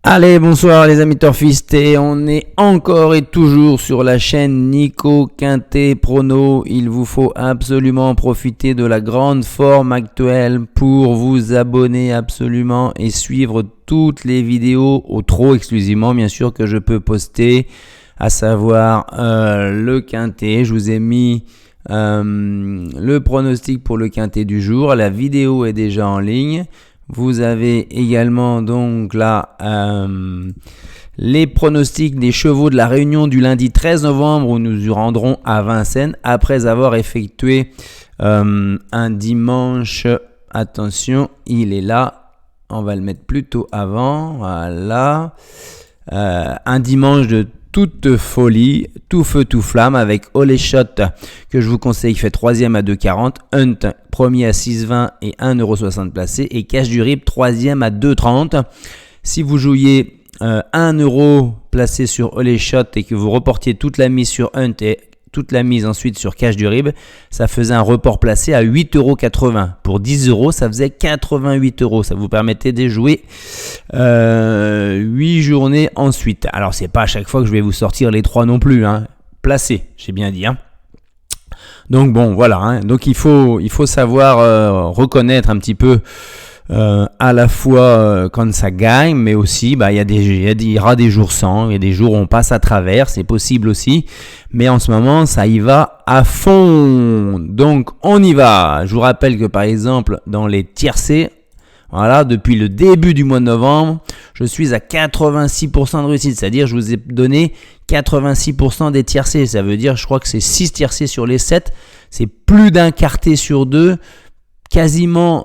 Allez, bonsoir les amis turfistes, et on est encore et toujours sur la chaîne Nico Quintet Prono. Il vous faut absolument profiter de la grande forme actuelle pour vous abonner absolument et suivre toutes les vidéos exclusivement bien sûr que je peux poster, à savoir le Quintet. Je vous ai mis le pronostic pour le Quintet du jour, la vidéo est déjà en ligne. Vous avez également donc là les pronostics des chevaux de la réunion du lundi 13 novembre où nous nous rendrons à Vincennes après avoir effectué un dimanche. Attention, il est là. On va le mettre plutôt avant. Voilà. Un dimanche de toute folie, tout feu, tout flamme avec Holy Shot que je vous conseille, qui fait 3e à 2,40, Hunt premier à 6,20 et 1,60€ placé et Cash du Rip 3e à 2,30. Si vous jouiez 1€ placé sur Holy Shot et que vous reportiez toute la mise sur Hunt et toute la mise ensuite sur Cash du Rib, ça faisait un report placé à 8,80€. Pour 10€, ça faisait 88€. Ça vous permettait de jouer 8 journées ensuite. Alors, c'est pas à chaque fois que je vais vous sortir les 3 non plus. Placé, j'ai bien dit. Donc, bon, voilà. Donc, il faut savoir reconnaître un petit peu à la fois quand ça gagne, mais aussi il y aura des jours sans, il y a des jours où on passe à travers, c'est possible aussi, mais en ce moment ça y va à fond, donc on y va. Je vous rappelle que par exemple dans les tiercés, voilà, depuis le début du mois de novembre, je suis à 86% de réussite, c'est-à-dire je vous ai donné 86% des tiercés, ça veut dire je crois que c'est 6 tiercés sur les 7, c'est plus d'un quarté sur 2, quasiment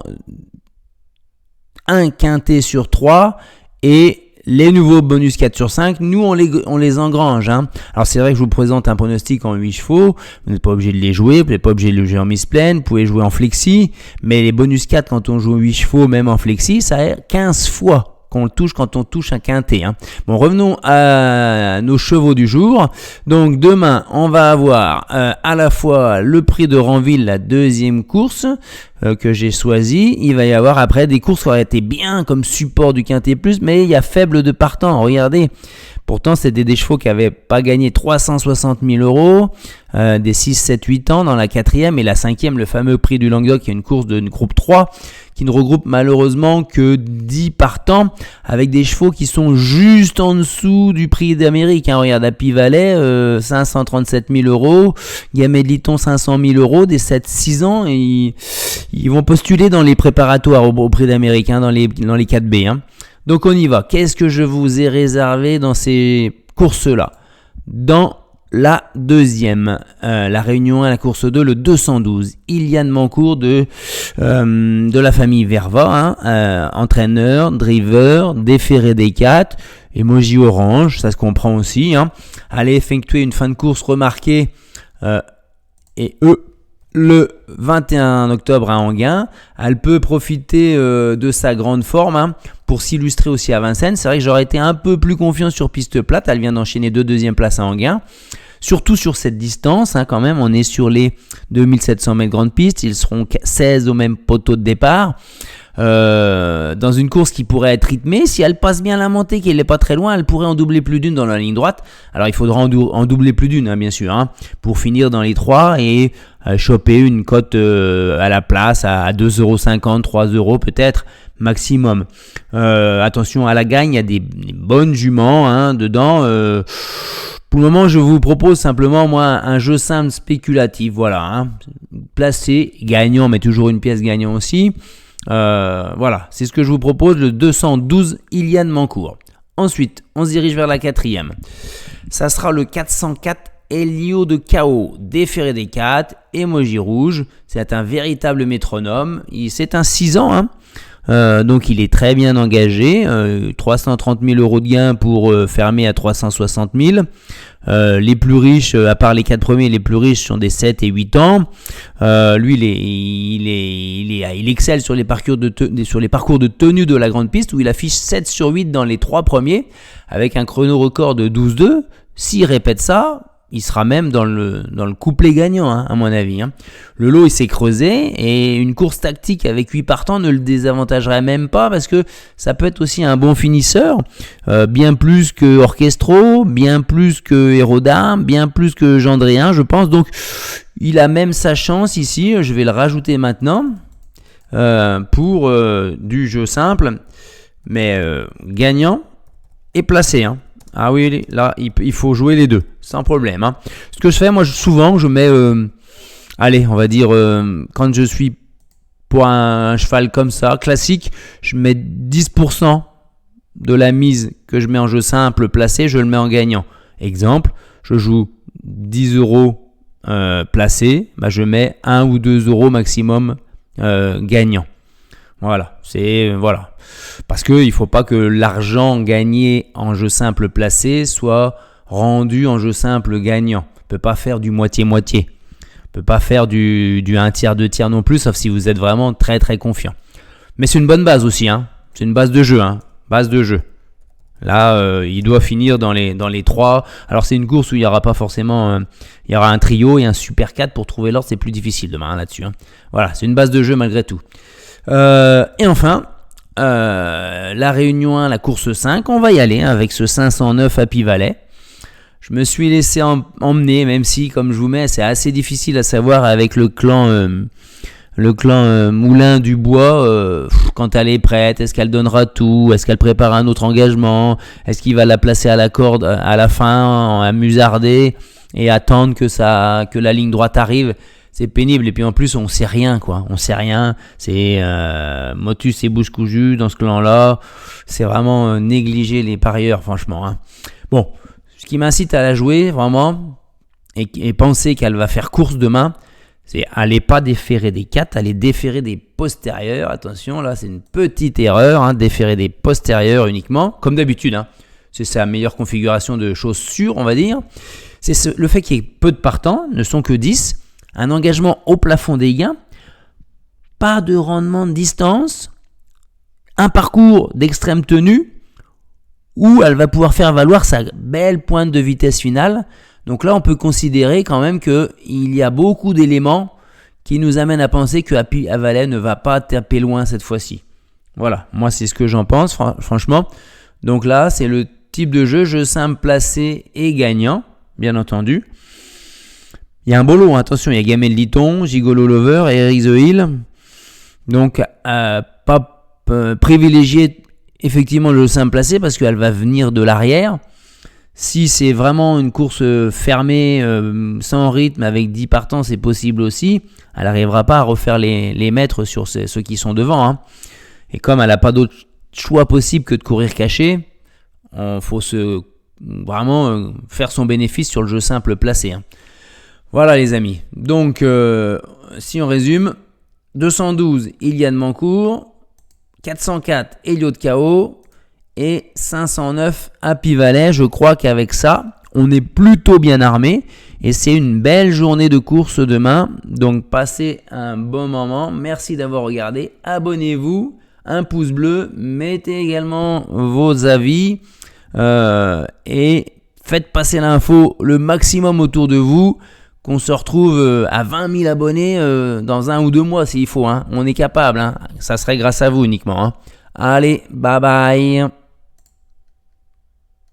un quintet sur 3 et les nouveaux bonus 4 sur 5, nous on les engrange. Alors c'est vrai que je vous présente un pronostic en 8 chevaux, vous n'êtes pas obligé de les jouer, vous n'êtes pas obligé de les jouer en mise pleine, vous pouvez jouer en flexi, mais les bonus 4 quand on joue 8 chevaux, même en flexi, ça est 15 fois qu'on le touche quand on touche un quintet. Bon, revenons à nos chevaux du jour. Donc demain, on va avoir à la fois le prix de Ranville, la deuxième course que j'ai choisi. Il va y avoir après des courses qui auraient été bien comme support du quintet plus, mais il y a faible de partants. Regardez. Pourtant, c'était des chevaux qui n'avaient pas gagné 360 000 €, des 6, 7, 8 ans dans la 4e et la 5e, le fameux prix du Languedoc, qui est une course de groupe 3, qui ne regroupe malheureusement que 10 partants, avec des chevaux qui sont juste en dessous du prix d'Amérique. Regarde, Happy Valley, 537 000 €, Gamay de Liton, 500 000 €, des 7-6 ans, et ils vont postuler dans les préparatoires au prix d'Amérique, dans les 4B. Donc on y va. Qu'est-ce que je vous ai réservé dans ces courses-là? Dans la deuxième, la Réunion 1, la course 2, le 212. Iliane Mancourt de la famille Verva, entraîneur, driver, déféré des 4, emoji orange, ça se comprend aussi. Allez effectuer une fin de course remarquée le 21 octobre à Enghien. Elle peut profiter de sa grande forme pour s'illustrer aussi à Vincennes. C'est vrai que j'aurais été un peu plus confiant sur piste plate. Elle vient d'enchaîner 2 deuxièmes places à Enghien. Surtout sur cette distance, quand même. On est sur les 2700 mètres grande piste. Ils seront 16 au même poteau de départ. Dans une course qui pourrait être rythmée, si elle passe bien la montée, qu'elle n'est pas très loin, elle pourrait en doubler plus d'une dans la ligne droite. Alors il faudra en doubler plus d'une, bien sûr, pour finir dans les 3 et choper une cote à la place à 2,50€, 3€ peut-être maximum. Attention à la gagne, il y a des bonnes juments dedans. Pour le moment, je vous propose simplement un jeu simple spéculatif, voilà, placé, gagnant, mais toujours une pièce gagnant aussi. Voilà, c'est ce que je vous propose, le 212 Iliane Mancourt. Ensuite, on se dirige vers la 4e. Ça sera le 404 Elio de Chaos, déféré des 4, emoji rouge. C'est un véritable métronome. C'est un 6 ans, donc il est très bien engagé. 330 000 € de gain pour fermer à 360 000. Les plus riches, à part les 4 premiers, les plus riches sont des 7 et 8 ans. Lui, il excelle sur les parcours de tenue de la grande piste où il affiche 7 sur 8 dans les 3 premiers avec un chrono record de 12,2. S'il répète ça, il sera même dans le couplet gagnant, hein, à mon avis. Hein. Le lot, il s'est creusé et une course tactique avec 8 partants ne le désavantagerait même pas parce que ça peut être aussi un bon finisseur, bien plus que Orchestro, bien plus que Hérodam, bien plus que Gendrien, je pense. Donc, il a même sa chance ici. Je vais le rajouter maintenant pour du jeu simple, mais gagnant et placé, hein. Ah oui, là, il faut jouer les deux, sans problème. Hein. Ce que je fais, moi, souvent, je mets, allez, on va dire, quand je suis pour un cheval comme ça, classique, je mets 10% de la mise que je mets en jeu simple placé, je le mets en gagnant. Exemple, je joue 10 euros placé, bah, je mets 1 ou 2 euros maximum gagnant. Voilà, voilà. Parce qu'il ne faut pas que l'argent gagné en jeu simple placé soit rendu en jeu simple gagnant. On ne peut pas faire du moitié-moitié. On ne peut pas faire du 1 tiers, 2 tiers non plus, sauf si vous êtes vraiment très très confiant. Mais c'est une bonne base aussi. Hein. C'est une base de jeu. Hein. Base de jeu. Là, il doit finir dans les 3. Alors c'est une course où il n'y aura pas forcément... il y aura un trio et un super 4 pour trouver l'ordre. C'est plus difficile demain là-dessus. Hein. Voilà, c'est une base de jeu malgré tout. Et enfin, la Réunion 1, la course 5, on va y aller avec ce 509 Happy Valley. Je me suis laissé emmener, même si, comme je vous mets, c'est assez difficile à savoir avec le clan Moulin du Bois, quand elle est prête, est-ce qu'elle donnera tout, est-ce qu'elle prépare un autre engagement, est-ce qu'il va la placer à la corde à la fin, à musarder et attendre que la ligne droite arrive. C'est pénible et puis en plus on sait rien quoi, on sait rien, c'est motus et bouche cousue dans ce clan-là, c'est vraiment négliger les parieurs franchement. Hein. Bon, ce qui m'incite à la jouer vraiment et penser qu'elle va faire course demain, c'est aller pas déférer des 4, aller déférer des postérieurs. Attention, là c'est une petite erreur, hein, déférer des postérieurs uniquement, comme d'habitude. Hein. C'est sa meilleure configuration de choses sûres, on va dire. C'est le fait qu'il y ait peu de partants, ne sont que 10. Un engagement au plafond des gains, pas de rendement de distance, un parcours d'extrême tenue où elle va pouvoir faire valoir sa belle pointe de vitesse finale. Donc là, on peut considérer quand même qu'il y a beaucoup d'éléments qui nous amènent à penser que Happy Valley ne va pas taper loin cette fois-ci. Voilà, moi c'est ce que j'en pense franchement. Donc là, c'est le type de jeu simple, placé et gagnant, bien entendu. Il y a un beau lot, attention, il y a Gamel Liton, Gigolo Lover, Eric The Hill. Donc, pas privilégier effectivement le jeu simple placé parce qu'elle va venir de l'arrière. Si c'est vraiment une course fermée, sans rythme, avec 10 partants, c'est possible aussi. Elle n'arrivera pas à refaire les mètres sur ceux qui sont devant. Hein. Et comme elle n'a pas d'autre choix possible que de courir caché, il faut vraiment faire son bénéfice sur le jeu simple placé. Hein. Voilà les amis, donc si on résume, 212 Iliane Mancourt, 404 Elliot KO et 509 Happy Valley. Je crois qu'avec ça, on est plutôt bien armé et c'est une belle journée de course demain. Donc passez un bon moment, merci d'avoir regardé, abonnez-vous, un pouce bleu, mettez également vos avis et faites passer l'info le maximum autour de vous. Qu'on se retrouve à 20 000 abonnés dans 1 ou 2 mois s'il faut. Hein. On est capable. Hein. Ça serait grâce à vous uniquement. Hein. Allez, bye bye.